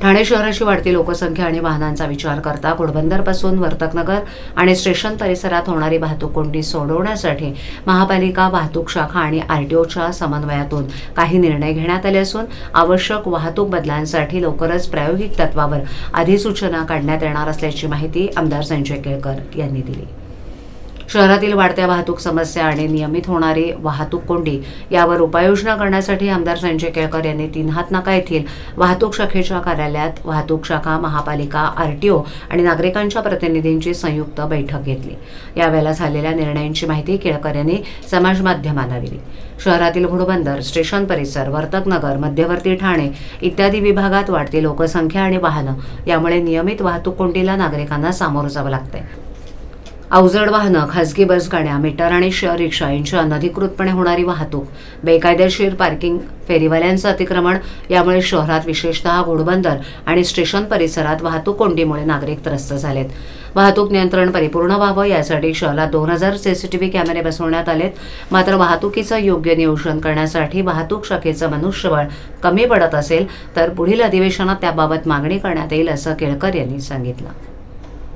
ठाणे शहराची वाढती लोकसंख्या आणि वाहनांचा विचार करता घोडबंदरपासून वर्तकनगर आणि स्टेशन परिसरात होणारी वाहतूक कोंडी सोडवण्यासाठी महापालिका, वाहतूक शाखा आणि आरटीओच्या समन्वयातून काही निर्णय घेण्यात आले असून आवश्यक वाहतूक बदलांसाठी लवकरच प्रायोगिक तत्वावर अधिसूचना काढण्यात येणार असल्याची माहिती आमदार संजय केळकर यांनी दिली। शहरातील वाढत्या वाहतूक समस्या आणि नियमित होणारी वाहतूक कोंडी यावर उपाययोजना करण्यासाठी आमदार संजय केळकर यांनी 3 हातनाका येथील वाहतूक शाखेच्या कार्यालयात वाहतूक शाखा, महापालिका, आरटीओ आणि नागरिकांच्या प्रतिनिधींची संयुक्त बैठक घेतली। यावेळेला झालेल्या निर्णयांची माहिती केळकर यांनी समाज माध्यमांना दिली। शहरातील घोडबंदर, स्टेशन परिसर, वर्तकनगर, मध्यवर्ती ठाणे इत्यादी विभागात वाढती लोकसंख्या आणि वाहनं यामुळे नियमित वाहतूक कोंडीला नागरिकांना सामोरं जावं लागतंय। अवजड वाहनं, खासगी बस गाड्या, मीटर आणि शेअर रिक्षा यांची अनधिकृतपणे होणारी वाहतूक, बेकायदेशीर पार्किंग, फेरीवाल्यांचं अतिक्रमण यामुळे शहरात विशेषतः घोडबंदर आणि स्टेशन परिसरात वाहतूक कोंडीमुळे नागरिक त्रस्त झालेत। वाहतूक नियंत्रण परिपूर्ण व्हावं यासाठी शहरात 2000 सीसीटीव्ही कॅमेरे बसवण्यात आलेत। मात्र वाहतुकीचं योग्य नियोजन करण्यासाठी वाहतूक शाखेचं मनुष्यबळ कमी पडत असेल तर पुढील अधिवेशनात त्याबाबत मागणी करण्यात येईल असं केळकर यांनी सांगितलं।